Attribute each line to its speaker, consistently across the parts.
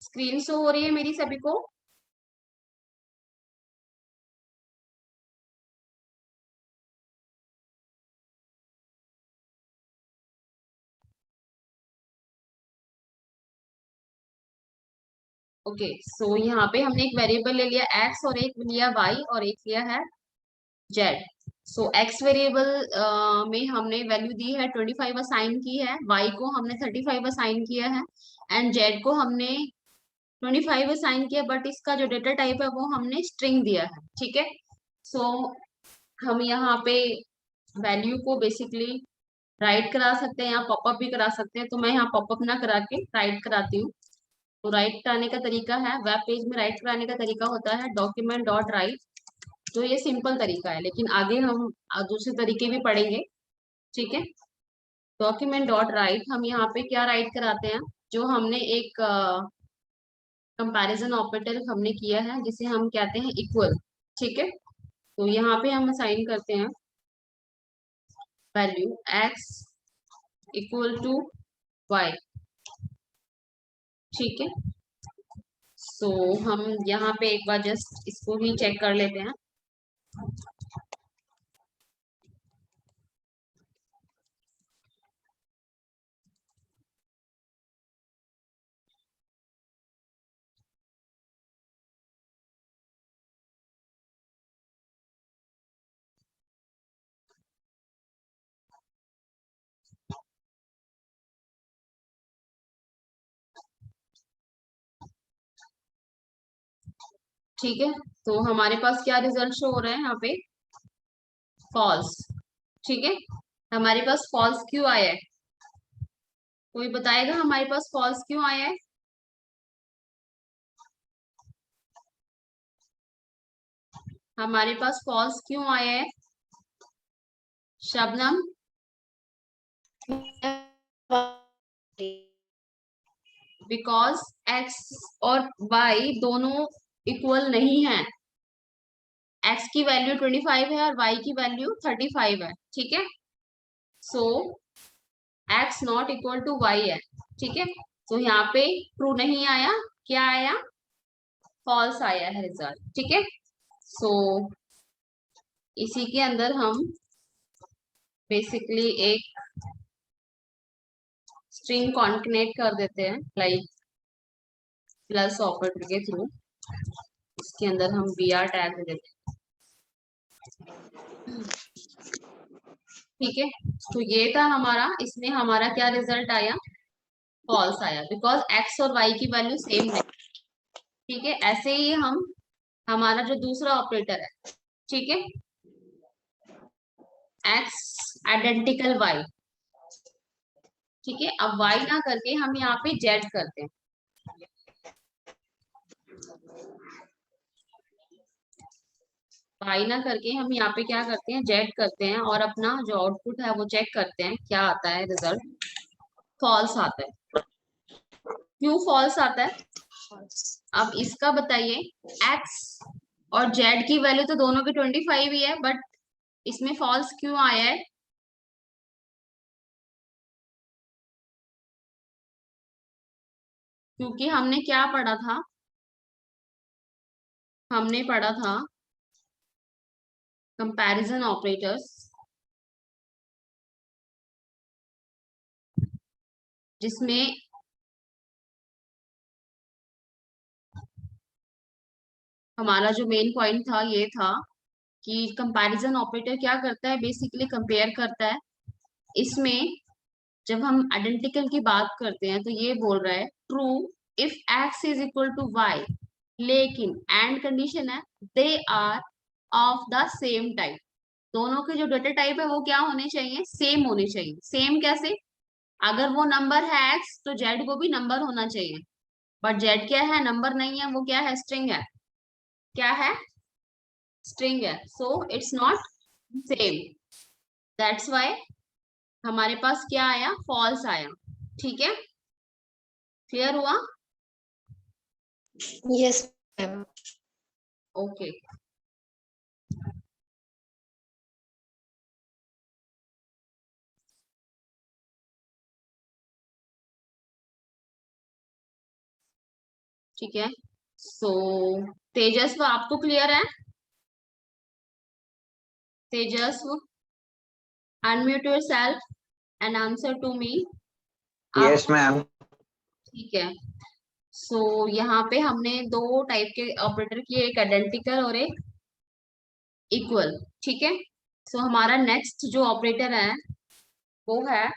Speaker 1: Screen show हो रही है मेरी सभी को? ओके, सो यहाँ पे हमने एक वेरिएबल ले लिया एक्स और एक लिया वाई और एक लिया है जेड। सो एक्स वेरिएबल में हमने वैल्यू दी है 25 असाइन की है, वाई को हमने 35 असाइन किया है एंड जेड को हमने 25 असाइन किया, बट इसका जो डेटा टाइप है वो हमने स्ट्रिंग दिया है। ठीक है, सो हम यहाँ पे वैल्यू को बेसिकली राइट करा सकते हैं या पॉपअप भी करा सकते हैं, तो मैं यहाँ पॉपअप ना करा के राइट कराती हूँ। तो राइट कराने का तरीका है, वेब पेज में राइट कराने का तरीका होता है डॉक्यूमेंट डॉट राइट। तो ये सिंपल तरीका है, लेकिन आगे हम दूसरे तरीके भी पढ़ेंगे। ठीक है, डॉक्यूमेंट डॉट राइट हम यहाँ पे क्या राइट कराते हैं, जो हमने एक कंपैरिजन ऑपरेटर हमने किया है जिसे हम कहते हैं इक्वल। ठीक है, तो यहाँ पे हम असाइन करते हैं value x equal to y। ठीक है, सो हम यहाँ पे एक बार जस्ट इसको ही चेक कर लेते हैं। ठीक है, तो हमारे पास क्या रिजल्ट शो हो रहा है यहाँ पे, फॉल्स। ठीक है, हमारे पास फॉल्स क्यों आया है? कोई बताएगा हमारे पास फॉल्स क्यों आया है? हमारे पास फॉल्स क्यों आया है शबनम? बिकॉज x और y दोनों इक्वल नहीं है। x की वैल्यू 25 है और y की वैल्यू 35 है। ठीक है, so x not equal to y है। ठीक है, तो यहाँ पे ट्रू नहीं आया, क्या आया, फॉल्स आया है रिजल्ट। ठीक है, सो इसी के अंदर हम बेसिकली एक स्ट्रिंग कॉन्केनेट कर देते हैं लाइक प्लस ऑपरेटर के थ्रू। इसके अंदर हम बी आर टैग दे देते हैं। ठीक है, तो ये था हमारा, इसमें हमारा क्या रिजल्ट आया, फॉल्स आया, बिकॉज एक्स और वाई की वैल्यू सेम है। ठीक है, ऐसे ही हम हमारा जो दूसरा ऑपरेटर है, ठीक है, एक्स आइडेंटिकल वाई। ठीक है, अब वाई ना करके हम यहाँ पे जेड करते हैं। वाई ना करके हम यहाँ पे क्या करते हैं, जेड करते हैं और अपना जो आउटपुट है वो चेक करते हैं क्या आता है रिजल्ट, फॉल्स आता है। क्यों फॉल्स आता है, अब इसका बताइए। एक्स और जेड की वैल्यू तो दोनों की 25 ही है, बट इसमें फॉल्स क्यों आया है? क्योंकि हमने क्या पढ़ा था, हमने पढ़ा था कंपैरिजन ऑपरेटर्स, जिसमें हमारा जो मेन पॉइंट था ये था कि कंपैरिजन ऑपरेटर क्या करता है, बेसिकली कंपेयर करता है। इसमें जब हम आइडेंटिकल की बात करते हैं तो ये बोल रहा है true if X is equal to Y, लेकिन एंड कंडीशन है they are of the same type. दोनों के जो डेटा टाइप है वो क्या होने चाहिए, सेम होने चाहिए। सेम कैसे, अगर वो नंबर है एक्स तो जेड को भी नंबर होना चाहिए, बट जेड क्या है, नंबर नहीं है, वो क्या है, स्ट्रिंग है। क्या है, स्ट्रिंग है, so it's not same. That's why हमारे पास क्या आया, फॉल्स आया। ठीक है, क्लियर हुआ?
Speaker 2: Yes ma'am.
Speaker 1: ओके। ठीक है। सो तेजस्व, आपको क्लियर है? Tejasv, unmute yourself and answer to me.
Speaker 2: Yes
Speaker 1: आपको
Speaker 2: मैम।
Speaker 1: ठीक है। सो यहाँ पे हमने दो टाइप के ऑपरेटर किए, एक आइडेंटिकल और एक इक्वल। ठीक है। सो हमारा नेक्स्ट जो ऑपरेटर है वो है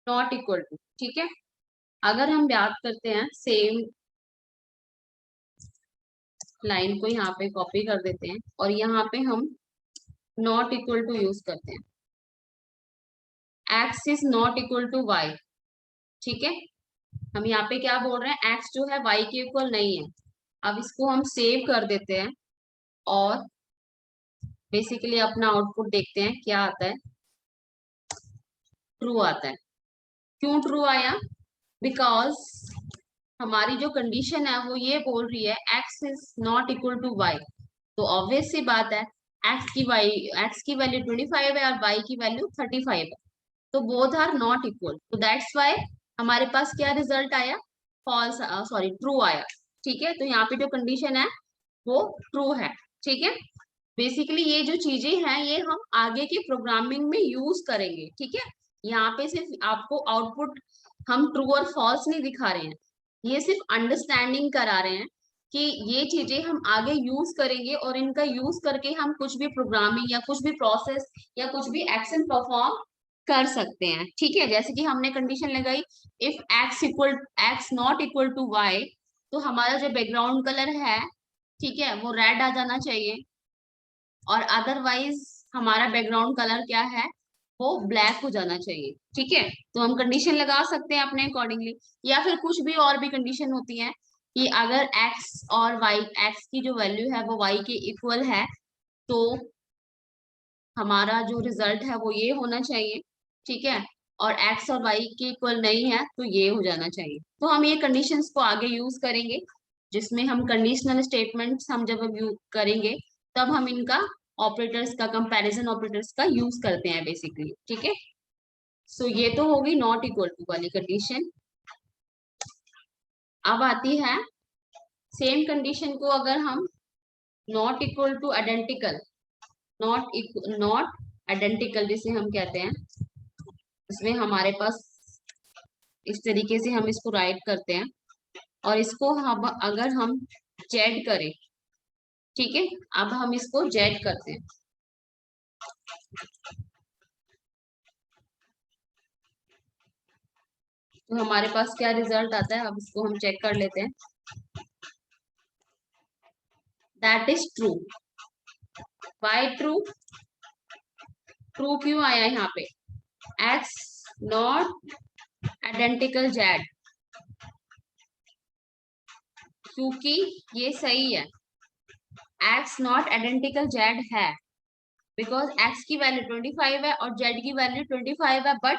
Speaker 1: नॉट इक्वल टू। ठीक है। अगर हम बात करते हैं, सेम लाइन को यहाँ पे कॉपी कर देते हैं और यहाँ पे हम नॉट इक्वल टू यूज करते हैं। x is not equal to y। ठीक है। हम यहाँ पे क्या बोल रहे हैं, x जो है y के इक्वल नहीं है। अब इसको हम सेव कर देते हैं और बेसिकली अपना आउटपुट देखते हैं क्या आता है। ट्रू आता है। क्यों ट्रू आया? बिकॉज हमारी जो कंडीशन है वो ये बोल रही है x is not equal to y। तो ऑब्वियस सी बात है, x की वैल्यू 25 है और y की वैल्यू 35 है, तो बोथ आर नॉट इक्वल। तो दैट्स वाई हमारे पास क्या रिजल्ट आया, फॉल्स, सॉरी ट्रू आया। ठीक है। तो यहाँ पे जो कंडीशन है वो ट्रू है। ठीक है। बेसिकली ये जो चीजें हैं ये हम आगे के प्रोग्रामिंग में यूज करेंगे। ठीक है। यहाँ पे सिर्फ आपको आउटपुट हम ट्रू और फॉल्स नहीं दिखा रहे हैं, ये सिर्फ अंडरस्टैंडिंग करा रहे हैं कि ये चीजें हम आगे यूज करेंगे और इनका यूज करके हम कुछ भी प्रोग्रामिंग या कुछ भी प्रोसेस या कुछ भी एक्शन परफॉर्म कर सकते हैं। ठीक है। जैसे कि हमने कंडीशन लगाई, if x not equal to y, तो हमारा जो बैकग्राउंड कलर है, ठीक है, वो रेड आ जाना चाहिए। और अदरवाइज हमारा बैकग्राउंड कलर क्या है, वो ब्लैक हो जाना चाहिए। ठीक है। तो हम कंडीशन लगा सकते हैं अपने अकॉर्डिंगली, या फिर कुछ भी और भी कंडीशन होती है कि अगर x और y, x की जो वैल्यू है वो y के इक्वल है, तो हमारा जो रिजल्ट है वो ये होना चाहिए। ठीक है। और x और y के इक्वल नहीं है तो ये हो जाना चाहिए। तो हम ये कंडीशंस को आगे यूज करेंगे, जिसमें हम कंडीशनल स्टेटमेंट्स हम जब यूज करेंगे तब हम इनका ऑपरेटर्स का, कंपैरिजन ऑपरेटर्स का यूज करते हैं बेसिकली। ठीक है। सो ये तो होगी नॉट इक्वल टू वाली कंडीशन। अब आती है सेम कंडीशन को अगर हम not equal two identical, not identical जिसे हम कहते हैं, इसमें हमारे पास इस तरीके से हम इसको राइट करते हैं और इसको हम अगर हम जेड करें, ठीक है, अब हम इसको जेड करते हैं, तो हमारे पास क्या रिजल्ट आता है, अब इसको हम चेक कर लेते हैं। That is true. Why true? True क्यों आया यहाँ पे? एक्स नॉट आइडेंटिकल जेड, क्योंकि ये सही है, एक्स नॉट आइडेंटिकल जेड है, बिकॉज एक्स की वैल्यू 25 है और जेड की वैल्यू 25 है, बट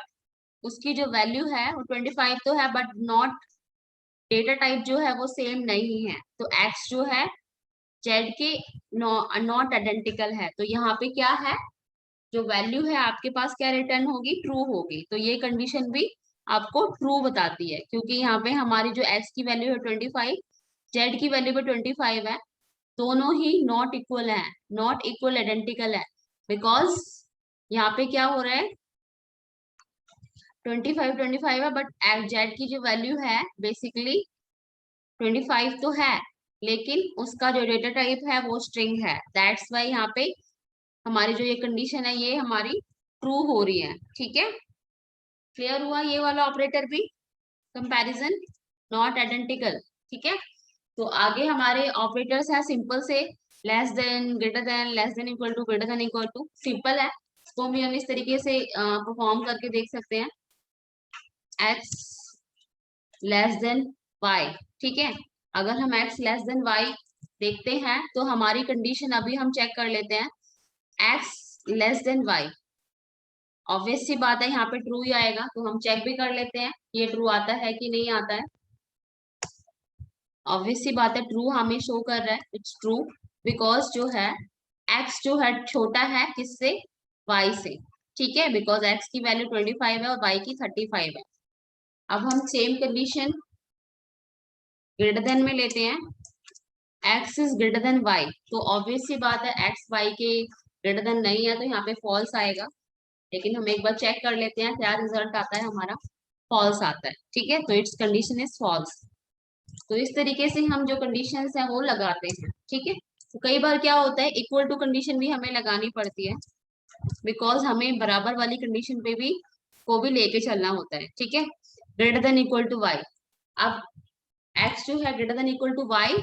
Speaker 1: उसकी जो वैल्यू है वो 25 तो है, बट नॉट, डेटा टाइप जो है वो सेम नहीं है। तो एक्स जो है जेड के नॉट आइडेंटिकल है, तो यहाँ पे क्या है, जो वैल्यू है आपके पास क्या रिटर्न होगी, ट्रू होगी। तो ये कंडीशन भी आपको ट्रू बताती है, क्योंकि यहाँ पे हमारी जो एक्स की वैल्यू है 25, जेड की वैल्यू भी 25 है, दोनों ही नॉट इक्वल है, नॉट इक्वल आइडेंटिकल है। बिकॉज यहाँ पे क्या हो रहा है, 25 है, बट जेड की जो वैल्यू है बेसिकली 25 तो है, लेकिन उसका जो डेटा टाइप है वो स्ट्रिंग है। दैट्स वाई यहाँ पे हमारी जो ये कंडीशन है ये हमारी ट्रू हो रही है। ठीक है। क्लियर हुआ ये वाला ऑपरेटर भी, कंपैरिजन नॉट आइडेंटिकल। ठीक है। तो आगे हमारे ऑपरेटर्स हैं सिंपल से, less than, greater than, less than equal to, greater than equal to, simple है। इसको भी हम इस तरीके से परफॉर्म करके देख सकते हैं, x लेस देन y। ठीक है। अगर हम x लेस देन y देखते हैं तो हमारी कंडीशन अभी हम चेक कर लेते हैं, x less than y, obvious सी बात है यहाँ पे ट्रू ही आएगा, तो हम चेक भी कर लेते हैं ये ट्रू आता है कि नहीं आता है। ऑब्वियस सी बात है ट्रू हमें शो कर रहा है, इट्स ट्रू, बिकॉज जो है x जो है छोटा है किससे, y से। ठीक है। बिकॉज x की वैल्यू 25 है और y की 35 है। अब हम सेम कंडीशन ग्रेटर देन में लेते हैं, X is greater than Y, तो ऑब्वियस सी बात है एक्स वाई के ग्रेटर देन नहीं है तो यहाँ पे फॉल्स आएगा। लेकिन हम एक बार चेक कर लेते हैं क्या रिजल्ट आता है हमारा, फॉल्स आता है। ठीक है, तो इट्स कंडीशन इज फॉल्स। तो इस तरीके से हम जो कंडीशंस हैं वो लगाते हैं। ठीक है, तो कई बार क्या होता है इक्वल टू कंडीशन भी हमें लगानी पड़ती है, बिकॉज हमें बराबर वाली कंडीशन पे भी को भी लेके चलना होता है। ठीक है, greater than equal to Y, अब एक्स जो है greater than equal to Y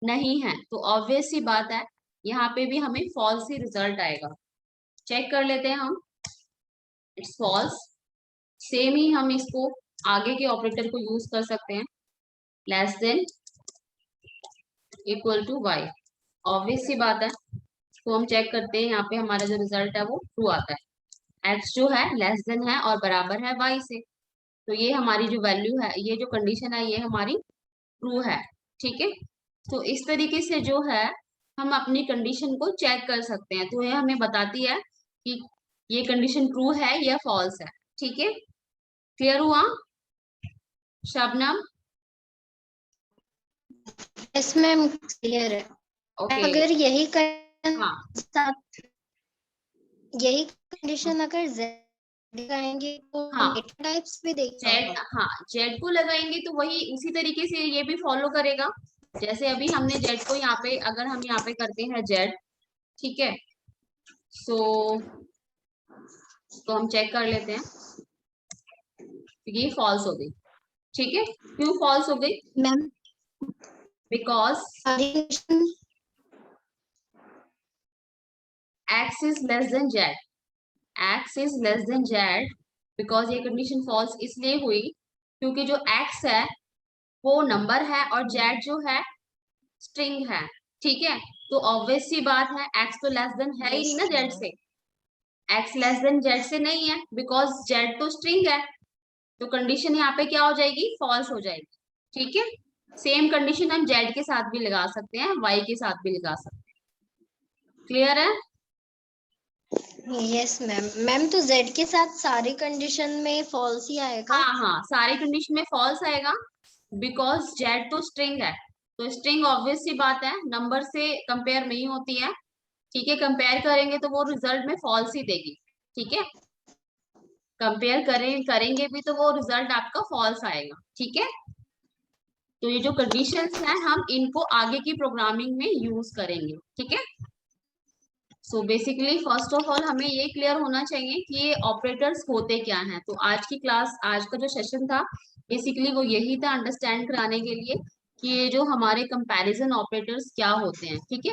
Speaker 1: नहीं है तो ऑब्वियस सी बात है यहाँ पे भी हमें फॉल्स ही रिजल्ट आएगा। चेक कर लेते हैं हम, इट्स फॉल्स। सेम ही हम इसको आगे के ऑपरेटर को यूज कर सकते हैं, less than equal to y, obvious सी बात है। तो हम चेक करते हैं यहाँ पे हमारा जो रिजल्ट है वो ट्रू आता है, एक्स जो है लेस देन है और बराबर है वाई से, तो ये हमारी जो वैल्यू है, ये जो कंडीशन है ये हमारी ट्रू है। ठीक है, तो इस तरीके से जो है हम अपनी कंडीशन को चेक कर सकते हैं, तो ये हमें बताती है कि ये कंडीशन ट्रू है या फॉल्स है। ठीक है, क्लियर हुआ शबनम?
Speaker 2: यस मैम, क्लियर है।
Speaker 1: ओके।
Speaker 2: अगर
Speaker 1: हाँ
Speaker 2: यही कंडीशन अगर जेड लगाएंगे तो
Speaker 1: हाँ,
Speaker 2: डेटा टाइप्स भी देखना
Speaker 1: जेड,
Speaker 2: होगा।
Speaker 1: हाँ जेड को लगाएंगे तो वही उसी तरीके से ये भी फॉलो करेगा। जैसे अभी हमने जेड को यहाँ पे, अगर हम यहाँ पे करते हैं जेड, ठीक है, सो तो हम चेक कर लेते हैं, तो ये फॉल्स हो गई। ठीक है, क्यों फॉल्स हो गई?
Speaker 2: Ma'am
Speaker 1: because
Speaker 2: condition
Speaker 1: x is less then Z, x is less then Z, because ये कंडीशन फॉल्स इसलिए हुई क्योंकि जो एक्स है वो नंबर है और जेड जो है स्ट्रिंग है। ठीक है, तो ऑब्वियस सी बात है एक्स तो लेस देन है ही नहीं ना जेड से, एक्स लेस देन जेड से नहीं है बिकॉज जेड तो स्ट्रिंग है, तो कंडीशन यहाँ पे क्या हो जाएगी, फॉल्स हो जाएगी। ठीक है, सेम कंडीशन हम जेड के साथ भी लगा सकते हैं, वाई के साथ भी लगा सकते हैं। क्लियर है?
Speaker 2: Yes ma'am. मैम तो जेड के साथ सारी कंडीशन में फॉल्स ही आएगा।
Speaker 1: हाँ हाँ, सारी कंडीशन में फॉल्स आएगा बिकॉज जेड तो स्ट्रिंग है, तो स्ट्रिंग ऑब्वियस सी बात है नंबर से कंपेयर नहीं होती है। ठीक है, कंपेयर करेंगे तो वो रिजल्ट में फॉल्स ही देगी। ठीक है, कंपेयर करेंगे भी तो वो रिजल्ट आपका फॉल्स आएगा। ठीक है, तो ये जो कंडीशंस हैं हम इनको आगे की प्रोग्रामिंग में यूज करेंगे। ठीक है, so basically first of all हमें ये क्लियर होना चाहिए कि ये ऑपरेटर्स होते क्या हैं। तो आज की क्लास, आज का जो सेशन था बेसिकली वो यही था अंडरस्टैंड कराने के लिए कि ये जो हमारे कंपैरिजन ऑपरेटर्स क्या होते हैं। ठीक है,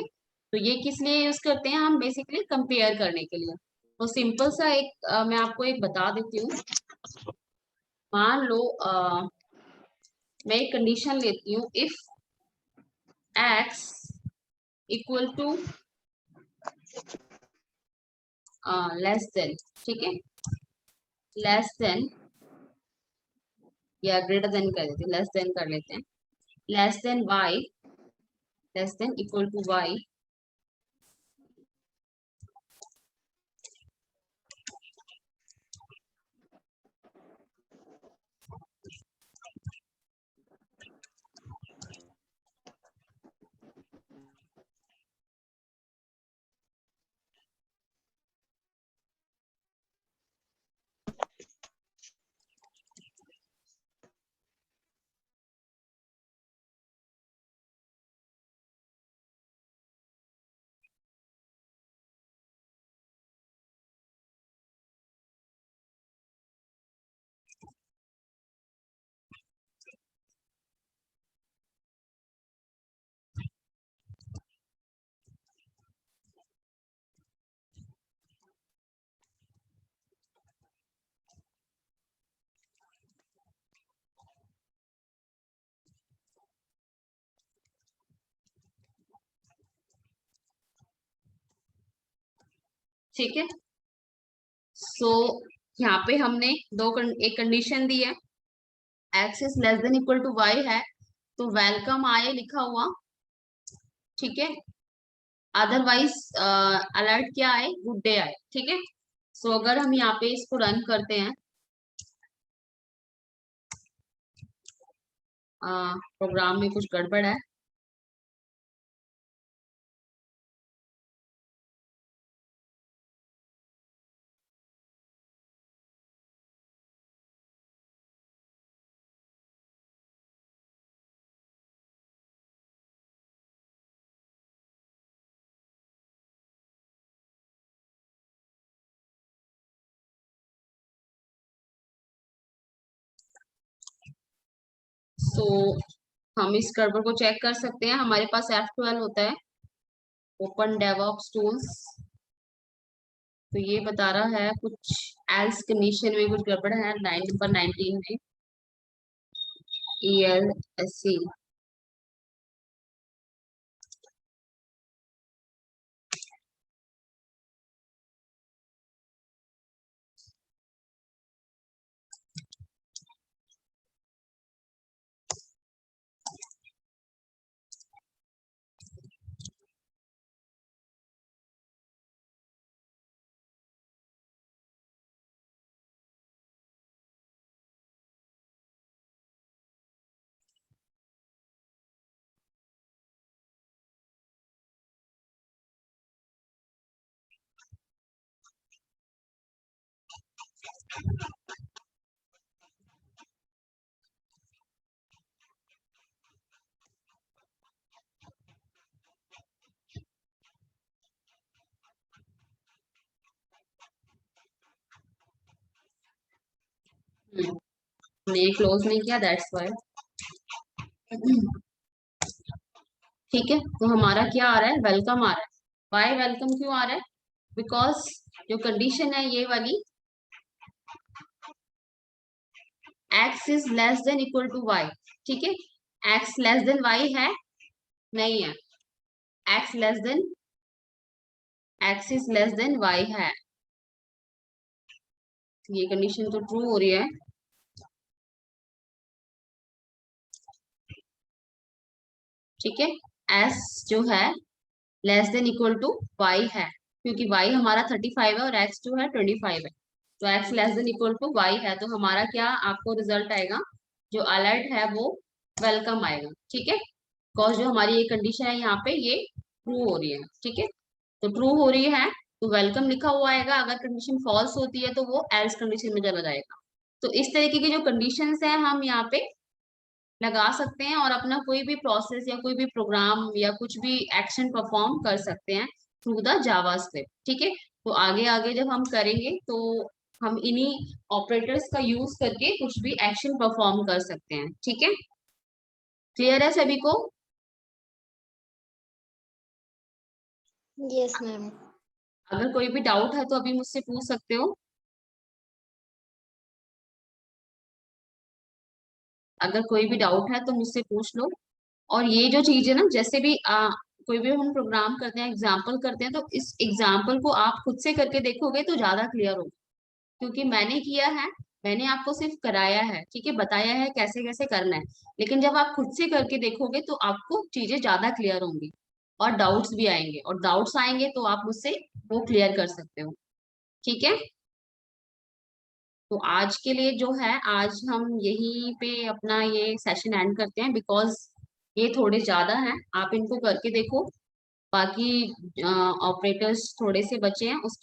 Speaker 1: तो ये किस लिए यूज करते हैं हम, बेसिकली कंपेयर करने के लिए। तो सिंपल सा एक मैं आपको एक बता देती हूँ। मान लो मैं एक कंडीशन लेती हूँ, if X equal to less than, ठीक है, लेस देन या ग्रेटर देन कर देते हैं, लेस देन कर लेते हैं, less than Y, less than equal to Y, ठीक है। सो यहाँ पे हमने एक कंडीशन दी है, X is less than equal to Y है, तो वेलकम आए लिखा हुआ। ठीक है, अदरवाइज अलर्ट क्या आए, गुड डे आए। ठीक है, सो अगर हम यहाँ पे इसको रन करते हैं प्रोग्राम में कुछ गड़बड़ है। सो हम इस गड़बड़ को चेक कर सकते हैं। हमारे पास F12 होता है, ओपन डेवऑप्स टूल्स। तो ये बता रहा है कुछ एल्स कंडीशन में कुछ गड़बड़ है, लाइन नंबर 19 में ELSC। हमने क्लोज नहीं किया, दैट्स वाई। ठीक है, तो हमारा क्या आ रहा है, वेलकम आ रहा है। वाई वेलकम क्यों आ रहा है? बिकॉज जो कंडीशन है ये वाली, x is less than equal to y। ठीक है, x लेस देन y है, नहीं है। x less then, x is less than y है, ये कंडीशन तो ट्रू हो रही है। ठीक है, s जो है less than equal to y है, क्योंकि y हमारा 35 है और x जो है 25 है। तो x less than equal to y है, तो हमारा क्या आपको रिजल्ट आएगा, जो अलर्ट है वो वेलकम आएगा। ठीक है, बिकॉज जो हमारी ये कंडीशन है यहाँ पे ये ट्रू हो रही है। ठीक है, तो ट्रू हो रही है तो वेलकम लिखा हुआ आएगा। अगर कंडीशन फॉल्स होती है तो वो एल्स कंडीशन में चला जाएगा। तो इस तरीके की जो कंडीशंस है हम यहाँ पे लगा सकते हैं और अपना कोई भी प्रोसेस या कोई भी प्रोग्राम या कुछ भी एक्शन परफॉर्म कर सकते हैं थ्रू द जावास्क्रिप्ट। ठीक है, तो आगे आगे जब हम करेंगे तो हम इन्हीं ऑपरेटर्स का यूज करके कुछ भी एक्शन परफॉर्म कर सकते हैं। ठीक है, क्लियर है सभी को?
Speaker 2: Yes ma'am.
Speaker 1: अगर कोई भी डाउट है तो अभी मुझसे पूछ सकते हो। अगर कोई भी डाउट है तो मुझसे पूछ लो। और ये जो चीज है ना, जैसे भी कोई भी हम प्रोग्राम करते हैं, एग्जाम्पल करते हैं, तो इस एग्जाम्पल को आप खुद से करके देखोगे तो ज्यादा क्लियर होगा। क्योंकि मैंने किया है, मैंने आपको सिर्फ कराया है, ठीक है, बताया है कैसे कैसे करना है। लेकिन जब आप खुद से करके देखोगे तो आपको चीजें ज्यादा क्लियर होंगी और डाउट्स भी आएंगे, और डाउट्स आएंगे तो आप मुझसे वो क्लियर कर सकते हो। ठीक है, तो आज के लिए जो है, आज हम यहीं पे अपना ये सेशन एंड करते हैं, बिकॉज ये थोड़े ज्यादा हैं। आप इनको करके देखो, बाकी ऑपरेटर्स थोड़े से बचे हैं उसके